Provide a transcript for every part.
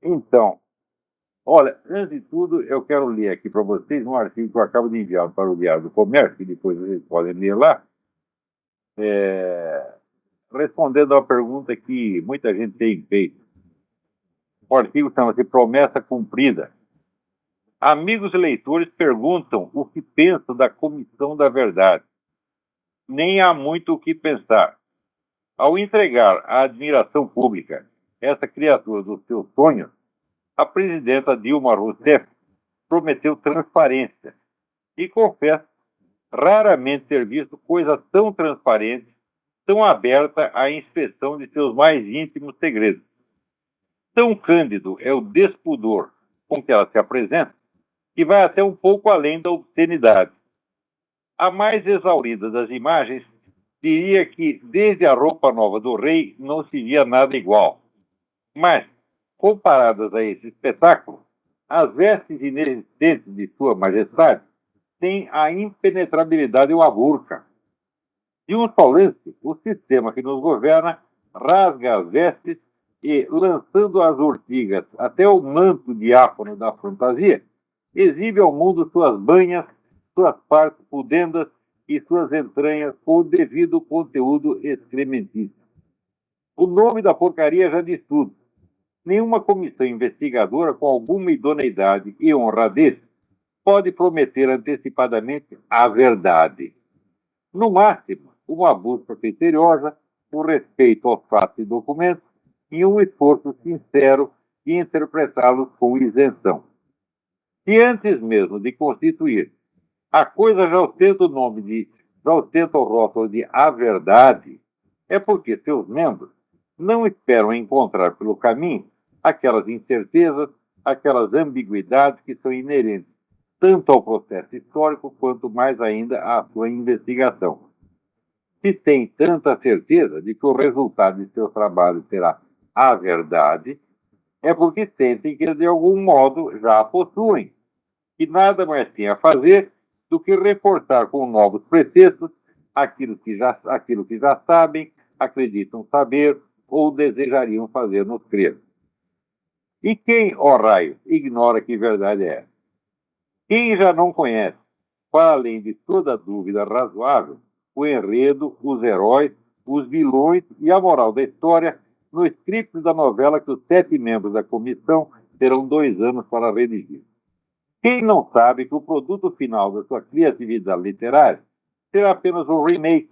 Então, olha, antes de tudo, eu quero ler aqui para vocês um artigo que eu acabo de enviar para o Diário do Comércio, que depois vocês podem ler lá, é, respondendo a uma pergunta que muita gente tem feito. O artigo chama-se Promessa Cumprida. Amigos leitores perguntam o que pensam da Comissão da Verdade. Nem há muito o que pensar. Ao entregar à admiração pública essa criatura dos seus sonhos, a presidenta Dilma Rousseff prometeu transparência. E confesso raramente ter visto coisa tão transparente, tão aberta à inspeção de seus mais íntimos segredos. Tão cândido é o despudor com que ela se apresenta, que vai até um pouco além da obscenidade. A mais exaurida das imagens diria que, desde a roupa nova do rei, não se via nada igual. Mas, comparadas a esse espetáculo, as vestes inexistentes de Sua Majestade têm a impenetrabilidade de uma burca. De um só lance, o sistema que nos governa rasga as vestes e, lançando as urtigas até o manto diáfano da fantasia, exibe ao mundo suas banhas, suas partes pudendas e suas entranhas com o devido conteúdo excrementício. O nome da porcaria já diz tudo. Nenhuma comissão investigadora com alguma idoneidade e honradez pode prometer antecipadamente a verdade. No máximo, uma busca criteriosa, um respeito aos fatos e documentos e um esforço sincero de interpretá-los com isenção. Se antes mesmo de constituir, a coisa já ostenta o rótulo de a verdade, é porque seus membros não esperam encontrar pelo caminho aquelas incertezas, aquelas ambiguidades que são inerentes tanto ao processo histórico quanto mais ainda à sua investigação. Se tem tanta certeza de que o resultado de seu trabalho será a verdade, é porque sentem que de algum modo já a possuem, e nada mais tem a fazer do que reforçar com novos preceitos aquilo que já sabem, acreditam saber ou desejariam fazer-nos crer. E quem, ó raio, ignora que verdade é essa? Quem já não conhece, para além de toda dúvida razoável, o enredo, os heróis, os vilões e a moral da história no script da novela que os 7 membros da comissão terão 2 anos para redigir? Quem não sabe que o produto final da sua criatividade literária será apenas um remake,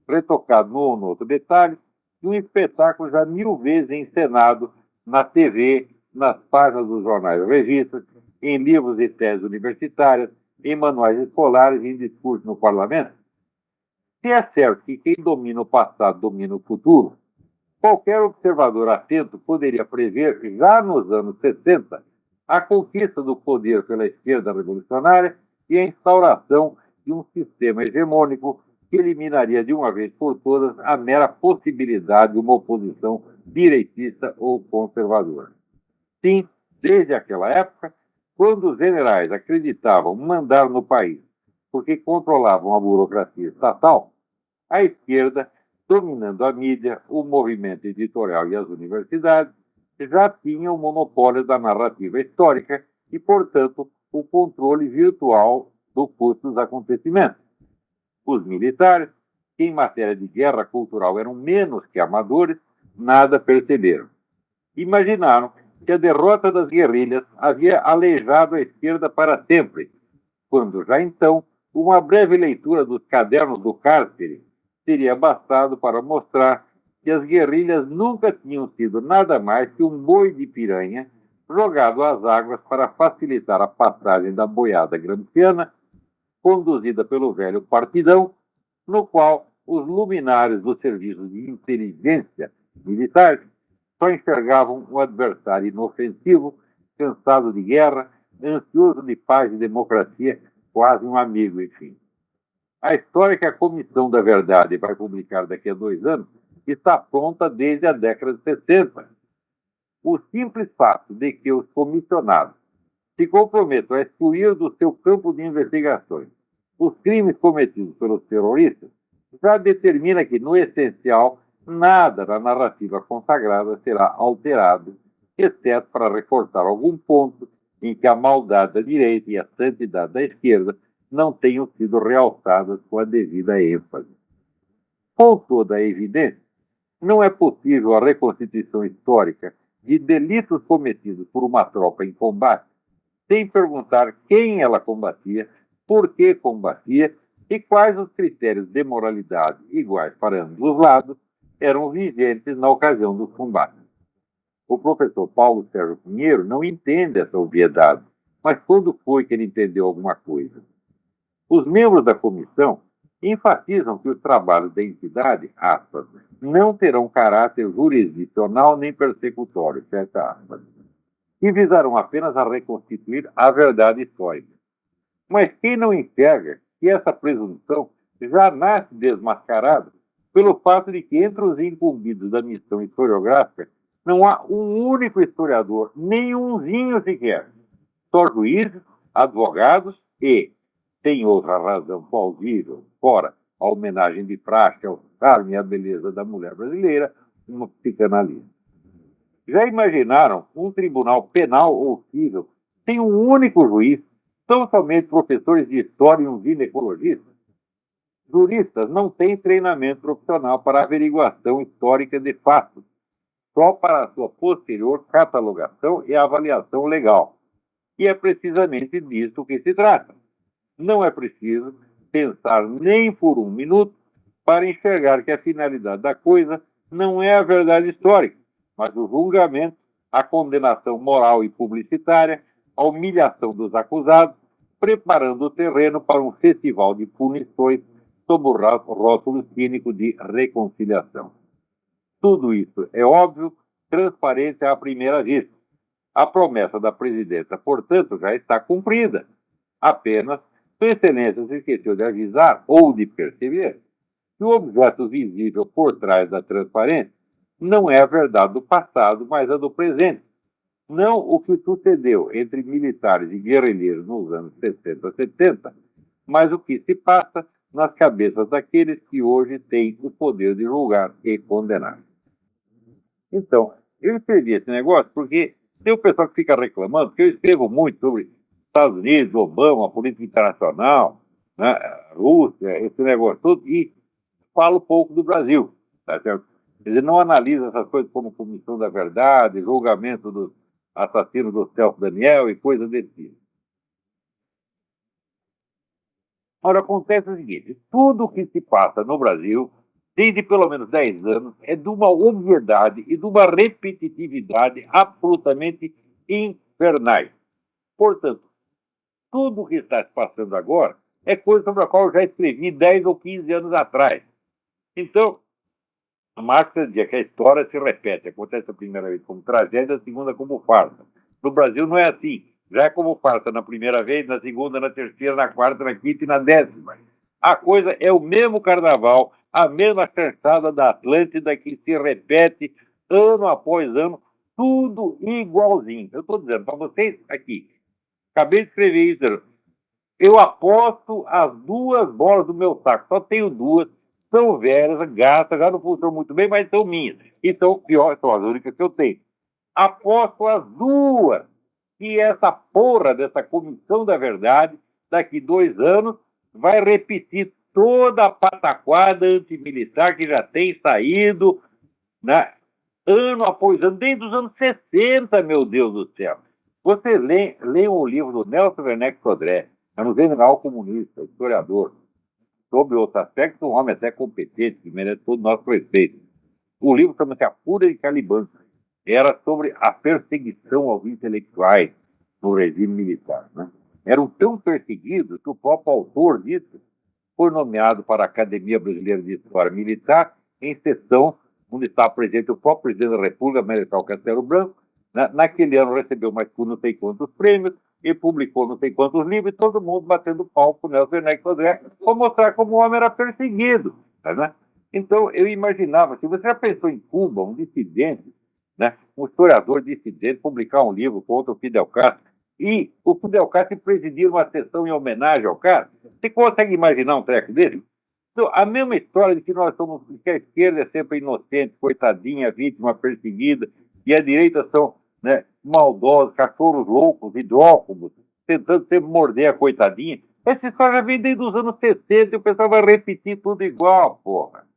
retocado num ou outro detalhe, de um espetáculo já 1000 vezes encenado na TV, nas páginas dos jornais e revistas, em livros e teses universitárias, em manuais escolares e em discursos no parlamento? Se é certo que quem domina o passado domina o futuro, qualquer observador atento poderia prever, já nos anos 60, a conquista do poder pela esquerda revolucionária e a instauração de um sistema hegemônico que eliminaria de uma vez por todas a mera possibilidade de uma oposição direitista ou conservadora. Sim, desde aquela época, quando os generais acreditavam mandar no país porque controlavam a burocracia estatal, a esquerda, dominando a mídia, o movimento editorial e as universidades, já tinha o monopólio da narrativa histórica e, portanto, o controle virtual do curso dos acontecimentos. Os militares, que em matéria de guerra cultural eram menos que amadores, nada perceberam. Imaginaram que a derrota das guerrilhas havia aleijado a esquerda para sempre, quando já então uma breve leitura dos cadernos do cárcere teria bastado para mostrar que as guerrilhas nunca tinham sido nada mais que um boi de piranha jogado às águas para facilitar a passagem da boiada gramsciana, conduzida pelo velho partidão, no qual os luminares dos serviços de inteligência militares só enxergavam um adversário inofensivo, cansado de guerra, ansioso de paz e democracia, quase um amigo, enfim. A história que a Comissão da Verdade vai publicar daqui a 2 anos está pronta desde a década de 60. O simples fato de que os comissionados se comprometam a excluir do seu campo de investigações os crimes cometidos pelos terroristas já determina que, no essencial, nada na narrativa consagrada será alterado exceto para reforçar algum ponto em que a maldade da direita e a santidade da esquerda não tenham sido realçadas com a devida ênfase. Com toda a evidência, não é possível a reconstituição histórica de delitos cometidos por uma tropa em combate sem perguntar quem ela combatia, por que combatia e quais os critérios de moralidade iguais para ambos os lados eram vigentes na ocasião dos combates. O professor Paulo Sérgio Pinheiro não entende essa obviedade, mas quando foi que ele entendeu alguma coisa? Os membros da comissão enfatizam que os trabalhos da entidade, aspas, não terão caráter jurisdicional nem persecutório, fecha aspas, e visarão apenas a reconstituir a verdade histórica. Mas quem não enxerga que essa presunção já nasce desmascarada pelo fato de que entre os incumbidos da missão historiográfica não há um único historiador, nenhumzinho sequer, só juízes, advogados e, sem outra razão plausível, fora a homenagem de praxe ao charme e à beleza da mulher brasileira, uma psicanalista. Já imaginaram um tribunal penal ou civil sem um único juiz, tão somente professores de história e um ginecologista? Juristas não têm treinamento profissional para averiguação histórica de fatos, só para a sua posterior catalogação e avaliação legal. E é precisamente disso que se trata. Não é preciso pensar nem por um minuto para enxergar que a finalidade da coisa não é a verdade histórica, mas o julgamento, a condenação moral e publicitária, a humilhação dos acusados, preparando o terreno para um festival de punições sob o rótulo cínico de reconciliação. Tudo isso é óbvio, transparente à primeira vista. A promessa da presidenta, portanto, já está cumprida. Apenas, Sua Excelência se esqueceu de avisar ou de perceber que o objeto visível por trás da transparência não é a verdade do passado, mas a do presente. Não o que sucedeu entre militares e guerrilheiros nos anos 60 e 70, mas o que se passa nas cabeças daqueles que hoje têm o poder de julgar e condenar. Então, eu escrevi esse negócio porque tem o pessoal que fica reclamando, que eu escrevo muito sobre Estados Unidos, Obama, política internacional, né, Rússia, esse negócio todo, e falo pouco do Brasil, tá certo? Quer dizer, não analisa essas coisas como Comissão da Verdade, julgamento dos assassinos do Celso Daniel e coisas desse tipo. Ora, acontece o seguinte, tudo o que se passa no Brasil, desde pelo menos 10 anos, é de uma obviedade e de uma repetitividade absolutamente infernais. Portanto, tudo o que está se passando agora é coisa sobre a qual eu já escrevi 10 ou 15 anos atrás. Então, Marx dizia que a história se repete, acontece a primeira vez como tragédia, a segunda como farsa. No Brasil não é assim. Já é como farsa na primeira vez, na segunda, na terceira, na quarta, na quinta e na 10ª. A coisa é o mesmo carnaval, a mesma chanchada da Atlântida que se repete ano após ano, tudo igualzinho. Eu estou dizendo para vocês aqui, acabei de escrever isso, eu aposto as 2 bolas do meu saco, só tenho 2, são velhas, gastas, já não funcionam muito bem, mas são minhas. E são piores, são as únicas que eu tenho. Aposto as 2 que essa porra dessa Comissão da Verdade, daqui 2 anos, vai repetir toda a pataquada antimilitar que já tem saído, né, ano após ano, desde os anos 60, meu Deus do céu. Você lê o livro do Nelson Werneck Sodré, é um general comunista, historiador, sobre outros aspectos, um homem até competente, que merece todo o nosso respeito. O livro chama-se A Fúria de Caliban. Era sobre a perseguição aos intelectuais no regime militar, né? Eram tão perseguidos que o próprio autor disso foi nomeado para a Academia Brasileira de História Militar, em sessão onde está presente o próprio presidente da República, Marechal Castelo Branco. Naquele ano recebeu mais por não sei quantos prêmios, e publicou não sei quantos livros, e todo mundo batendo pau para o Nelson Werneck Sodré, para mostrar como o homem era perseguido. Né? Então, eu imaginava, se você já pensou em Cuba, um dissidente, né, um historiador dissidente, publicar um livro contra o Fidel Castro, e o Fidel Castro presidir uma sessão em homenagem ao cara, você consegue imaginar um treco dele? Então, a mesma história de que nós somos, que a esquerda é sempre inocente, coitadinha, vítima perseguida, e a direita são né, maldosos, cachorros loucos, hidrófobos, tentando sempre morder a coitadinha. Essa história já vem desde os anos 60 e o pessoal vai repetir tudo igual, porra.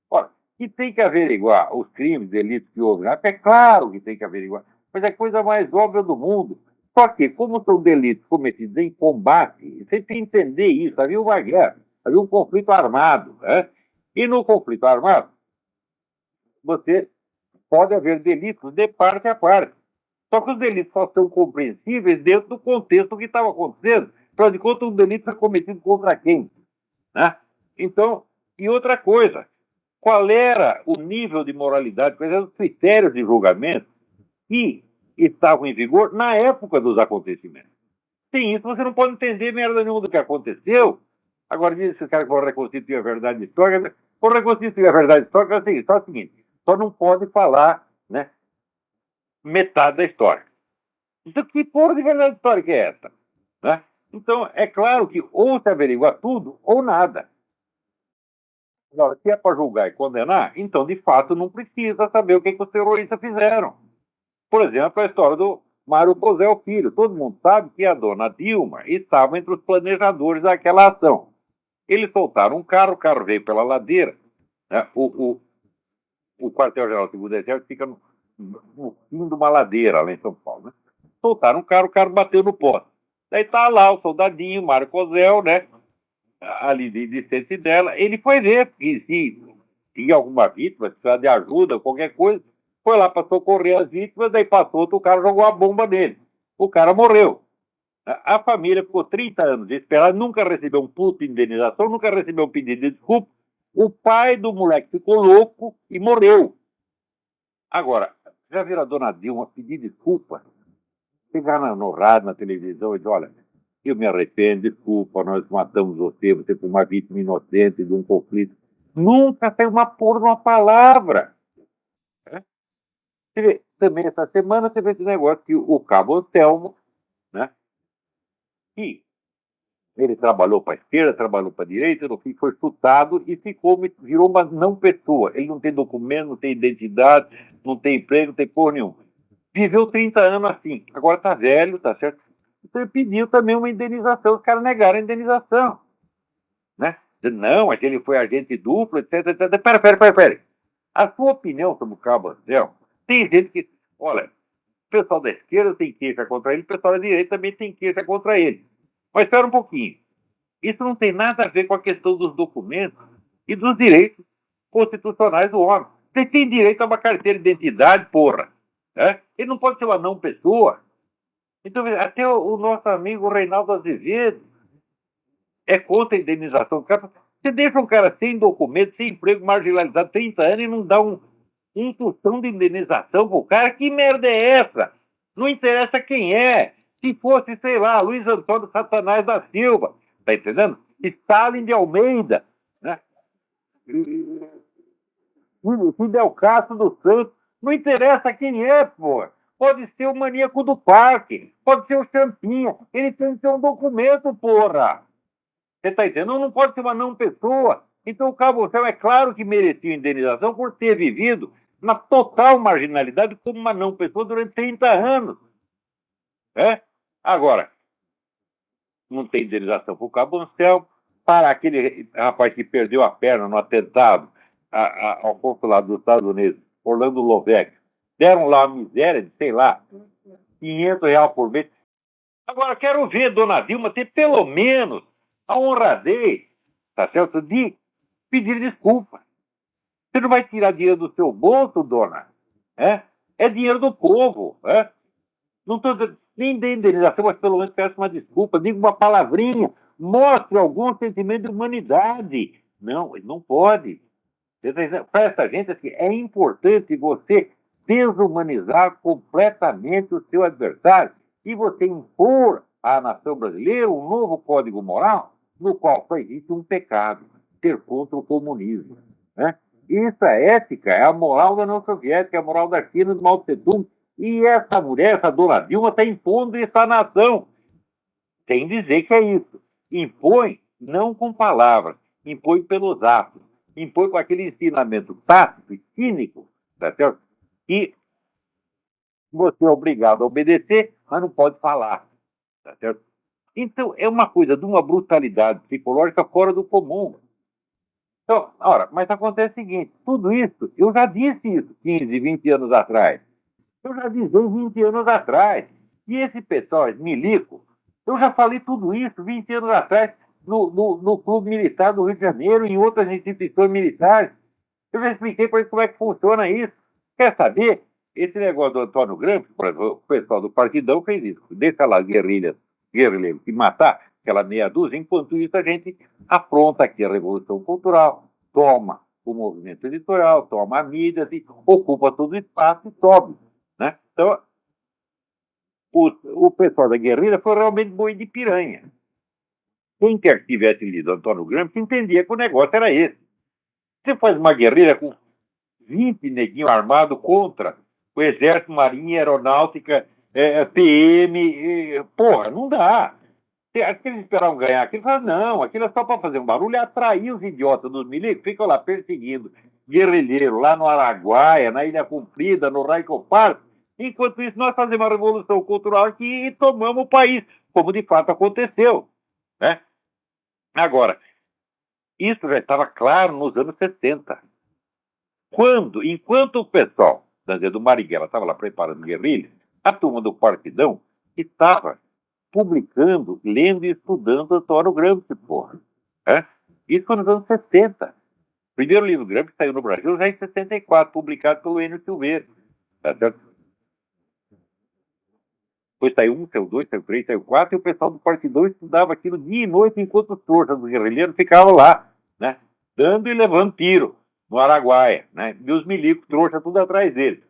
Ora, que tem que averiguar os crimes, delitos que houve, é claro que tem que averiguar, mas é a coisa mais óbvia do mundo. Só que, como são delitos cometidos em combate, você tem que entender isso. Havia uma guerra, havia um conflito armado, né? E no conflito armado, você pode haver delitos de parte a parte. Só que os delitos só são compreensíveis dentro do contexto que estava acontecendo. Afinal de contas, um delito foi cometido contra quem? Né? Então, e outra coisa, qual era o nível de moralidade, quais eram os critérios de julgamento que estavam em vigor na época dos acontecimentos? Sem isso, você não pode entender merda nenhuma do que aconteceu. Agora, diz esse cara que vão reconstituir a verdade histórica. Por reconstituir a verdade histórica, é só o seguinte: só não pode falar, né, metade da história. Então, que porra de verdade histórica é essa? Né? Então, é claro que ou se averigua tudo ou nada. Agora, se é para julgar e condenar, então, de fato, não precisa saber o que os terroristas fizeram. Por exemplo, a história do Mário Cosel Filho. Todo mundo sabe que a dona Dilma estava entre os planejadores daquela ação. Eles soltaram um carro, o carro veio pela ladeira. Né? O quartel-geral do Segundo Exército fica no fim de uma ladeira lá em São Paulo. Né? Soltaram um carro, o carro bateu no poste. Daí tá lá o soldadinho, Mário Cosel, né? Ali de sentinela. Ele foi ver se tinha alguma vítima, se precisava de ajuda, qualquer coisa. Foi lá para socorrer as vítimas, daí passou outro cara, jogou a bomba nele. O cara morreu. A família ficou 30 anos desesperada, nunca recebeu um puto de indenização, nunca recebeu um pedido de desculpa. O pai do moleque ficou louco e morreu. Agora, já viram a dona Dilma pedir desculpa? Chegar no rádio, na televisão e dizer: olha, eu me arrependo, desculpa, nós matamos você foi uma vítima inocente de um conflito. Nunca saiu uma porra de uma palavra. Você vê, também essa semana você vê esse negócio que o Cabo Anselmo, né, que ele trabalhou para a esquerda, trabalhou para a direita, no fim foi chutado e virou uma não pessoa. Ele não tem documento, não tem identidade, não tem emprego, não tem porra nenhuma. Viveu 30 anos assim. Agora está velho, tá certo? Então ele pediu também uma indenização. Os caras negaram a indenização. Né? Não, mas ele foi agente duplo, etc, etc. Pera. A sua opinião sobre o Cabo Anselmo, tem gente que... Olha, o pessoal da esquerda tem queixa contra ele, o pessoal da direita também tem queixa contra ele. Mas espera um pouquinho. Isso não tem nada a ver com a questão dos documentos e dos direitos constitucionais do homem. Você tem direito a uma carteira de identidade, porra. Né? Ele não pode ser uma não pessoa. Então, até o nosso amigo Reinaldo Azevedo é contra a indenização do cara. Você deixa um cara sem documento, sem emprego, marginalizado 30 anos e não dá um tostão de indenização pro cara? Que merda é essa? Não interessa quem é. Se fosse, sei lá, Luiz Antônio Satanás da Silva, tá entendendo? Stalin de Almeida, né? Fidel Castro dos Santos, não interessa quem é, pô. Pode ser o maníaco do parque, pode ser o Champinha, ele tem que ter um documento, porra. Você tá entendendo? Não pode ser uma não pessoa. Então o Cabo Anselmo é claro que merecia indenização por ter vivido na total marginalidade como uma não pessoa durante 30 anos. É? Agora, não tem indenização para o Cabo Anselmo, para aquele rapaz que perdeu a perna no atentado ao consulado dos Estados Unidos, Orlando Lovec, deram lá uma miséria de, sei lá, R$500 por mês. Agora, quero ver Dona Dilma ter pelo menos a honradez, tá certo, de pedir desculpa. Você não vai tirar dinheiro do seu bolso, dona. É dinheiro do povo. Não estou dizendo nem de indenização, mas pelo menos peço uma desculpa, diga uma palavrinha, mostre algum sentimento de humanidade. Não, ele não pode. Para essa gente, assim, é importante você desumanizar completamente o seu adversário e você impor à nação brasileira um novo código moral no qual só existe um pecado: ser contra o comunismo. Isso é ética, é a moral da União Soviética, é a moral da China, do Mao Tse-tung. E essa mulher, essa dona Dilma, está impondo isso à nação. Sem dizer que é isso. Impõe não com palavras, impõe pelos atos, impõe com aquele ensinamento tático e cínico, tá certo? Que Você é obrigado a obedecer, mas não pode falar. Tá certo? Então, é uma coisa de uma brutalidade psicológica fora do comum. Então, ora, mas acontece o seguinte: tudo isso, eu já disse isso 15, 20 anos atrás. Eu já disse 20 anos atrás. E esse pessoal, esse milico, eu já falei tudo isso 20 anos atrás no Clube Militar do Rio de Janeiro, em outras instituições militares. Eu já expliquei para eles como é que funciona isso. Quer saber? Esse negócio do Antônio Gramsci, por exemplo, o pessoal do Partidão fez isso. Deixa lá guerrilheiros se matar, aquela meia dúzia, enquanto isso a gente apronta aqui a Revolução Cultural, toma o movimento editorial, toma a mídia, assim, ocupa todo o espaço e sobe. Né? Então, o pessoal da guerrilha foi realmente boi de piranha. Quem quer que tivesse lido Antônio Gramsci entendia que o negócio era esse. Você faz uma guerrilha com 20 neguinhos armados contra o Exército, Marinha, Aeronáutica, PM. Porra, não dá. Acho que eles esperavam ganhar aquilo. Falaram, não, aquilo é só para fazer um barulho e atrair os idiotas dos milicos. Ficam lá perseguindo guerrilheiro lá no Araguaia, na Ilha Comprida, no Raico Park. Enquanto isso, nós fazemos uma revolução cultural aqui e tomamos o país, como de fato aconteceu. Né? Agora, isso já estava claro nos anos 60. Enquanto o pessoal do Marighella estava lá preparando guerrilha, a turma do Partidão estava publicando, lendo e estudando Antônio Gramsci, porra. Isso foi nos anos 60. O primeiro livro Gramsci saiu no Brasil já em 64, publicado pelo Enio Silveira. Tá certo? Depois saiu 1, saiu 2, saiu 3, saiu 4, e o pessoal do Partidão estudava aquilo dia e noite, enquanto os trouxas dos guerrilheiros ficavam lá, né? Dando e levando tiro no Araguaia, né? E os milicos trouxas tudo atrás deles.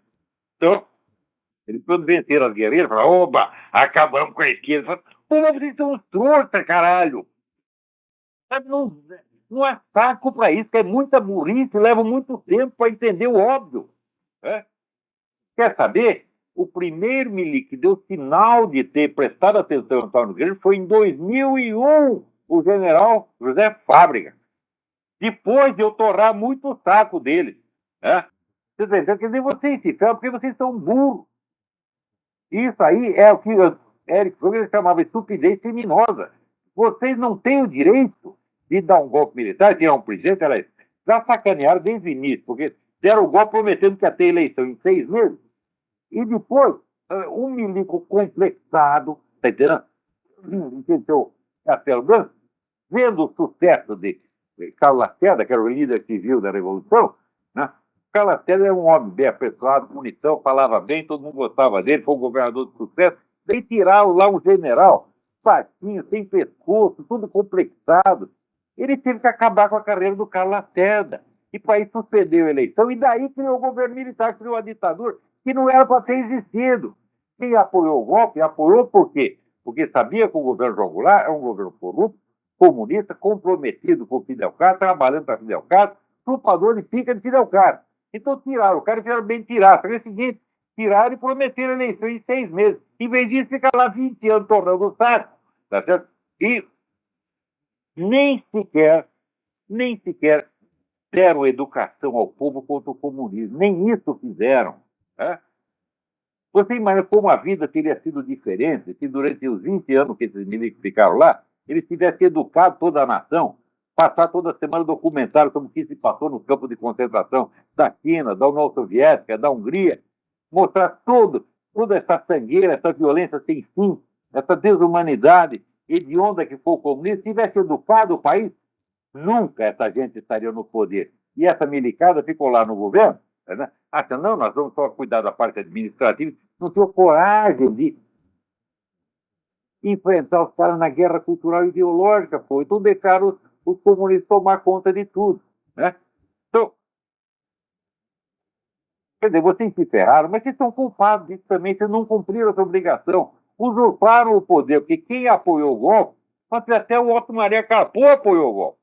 Então, eles quando venceram as guerrilhas, falaram, oba, acabamos com a esquerda. Falaram, pô, mas vocês são os trouxas, caralho. Sabe, não é saco pra isso, que é muita burrice, leva muito tempo para entender o óbvio. Né? Quer saber? O primeiro milico que deu sinal de ter prestado atenção no Antônio Gramsci foi em 2001, o general José Fábrega. Depois de eu torrar muito o saco deles. Né? Quer dizer, vocês se ferram porque vocês são burros. Isso aí é o que o Éric Froger chamava de estupidez criminosa. Vocês não têm o direito de dar um golpe militar, tirar um presidente, elas já sacanearam desde o início, porque deram o golpe prometendo que ia ter eleição em 6 meses. E depois, um milico complexado, tá entendendo? Entendeu? Castelo Branco, vendo o sucesso de Carlos Lacerda, que era o líder civil da Revolução, né? Carlos Lacerda era um homem bem apessoado, bonitão, falava bem, todo mundo gostava dele, foi um governador de sucesso. Daí tiraram lá um general, baixinho, sem pescoço, tudo complexado. Ele teve que acabar com a carreira do Carlos Lacerda. E para isso suspendeu a eleição, e daí criou o governo militar, criou a ditadura, que não era para ter existido. Quem apoiou o golpe, apoiou por quê? Porque sabia que o governo João Goulart é um governo corrupto, comunista, comprometido com o Fidel Castro, trabalhando para Fidel Castro, chupador de pica de Fidel Castro. Então tiraram, o cara fizeram bem tirar. Só que é o seguinte, tiraram e prometeram a eleição em 6 meses. Em vez disso, ficar lá 20 anos tornando o saco. Tá certo? E nem sequer deram educação ao povo contra o comunismo. Nem isso fizeram. Né? Você imagina como a vida teria sido diferente se durante os 20 anos que esses milicos ficaram lá, eles tivessem educado toda a nação, passar toda semana documentário sobre o que se passou no campo de concentração da China, da União Soviética, da Hungria, mostrar toda essa sangueira, essa violência sem fim, essa desumanidade hedionda que foi o comunismo. Se tivesse educado o país, nunca essa gente estaria no poder. E essa milicada ficou lá no governo, né? Acha, não, nós vamos só cuidar da parte administrativa, não tinha coragem de enfrentar os caras na guerra cultural e ideológica, pô. Então deixaram os comunistas tomar conta de tudo, né? Então, quer dizer, vocês se ferraram, mas vocês são culpados disso também, vocês não cumpriram essa obrigação, usurparam o poder, porque quem apoiou o golpe, até o Otto Maria Carpo apoiou o golpe.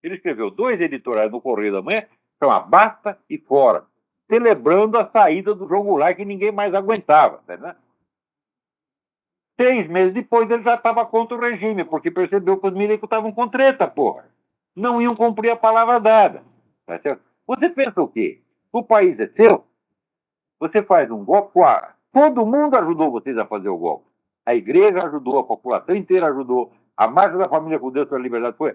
Ele escreveu 2 editoriais no Correio da Manhã, chama Basta e Fora, celebrando a saída do João Goulart, que ninguém mais aguentava, né? 3 meses depois ele já estava contra o regime, porque percebeu que os milicos estavam com treta, porra. Não iam cumprir a palavra dada. Tá certo? Você pensa o quê? O país é seu? Você faz um golpe, Todo mundo ajudou vocês a fazer o golpe. A igreja ajudou, a população inteira ajudou. A Marcha da Família com Deus pela Liberdade foi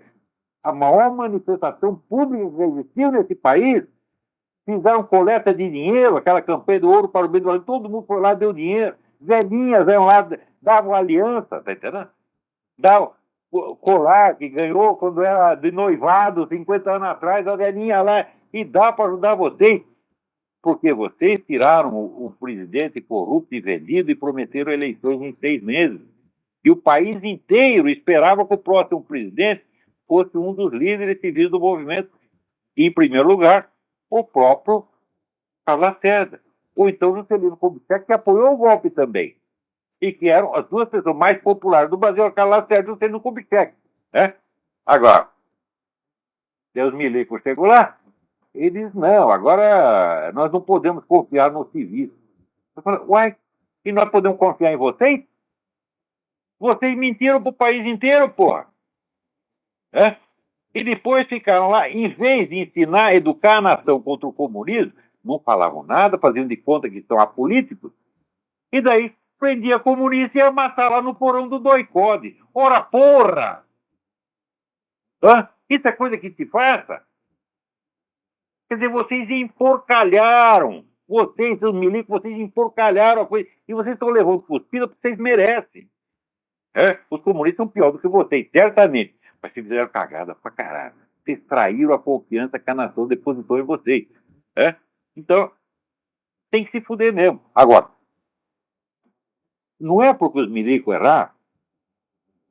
a maior manifestação pública que existiu nesse país. Fizeram coleta de dinheiro, aquela campanha do ouro para o bem do Brasil. Todo mundo foi lá e deu dinheiro. Velhinhas iam lá, davam aliança, tá entendendo? Davam colar que ganhou quando era de noivado, 50 anos atrás, a velhinha lá, e dá para ajudar vocês. Porque vocês tiraram o presidente corrupto e vendido e prometeram eleições em 6 meses. E o país inteiro esperava que o próximo presidente fosse um dos líderes civis do movimento. E, em primeiro lugar, o próprio Carlos Lacerda. Ou então Juscelino Kubitschek, que apoiou o golpe também. E que eram as duas pessoas mais populares do Brasil, Carlos Lacerda e Juscelino Kubitschek. Né? Agora, Deus me livre, chegou lá. Ele diz, não, agora nós não podemos confiar nos civis. Eu falo, uai, e nós podemos confiar em vocês? Vocês mentiram pro país inteiro, porra. É? E depois ficaram lá, em vez de ensinar, educar a nação contra o comunismo, não falavam nada, faziam de conta que são apolíticos, e daí prendia comunista e ia matar lá no porão do doicode. Ora, porra! Hã? Isso é coisa que se faça? Quer dizer, vocês emporcalharam. Vocês, os milicos, vocês emporcalharam a coisa. E vocês estão levando cuspida porque vocês merecem. É? Os comunistas são pior do que vocês, certamente. Mas vocês fizeram cagada pra caralho. Vocês traíram a confiança que a nação depositou em vocês. É? Então, tem que se fuder mesmo. Agora, não é porque os milicos erraram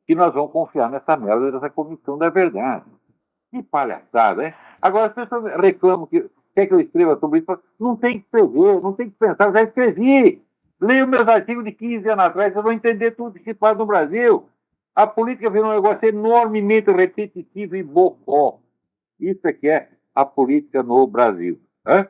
que nós vamos confiar nessa merda dessa comissão da verdade. Que palhaçada, né? Agora as pessoas reclamam que quer que eu escreva sobre isso. Não tem que escrever, não tem que pensar. Eu já escrevi. Leia meus artigos de 15 anos atrás, vocês vão entender tudo que se faz no Brasil. A política virou um negócio enormemente repetitivo e bocó. Isso é que é a política no Brasil. Hã?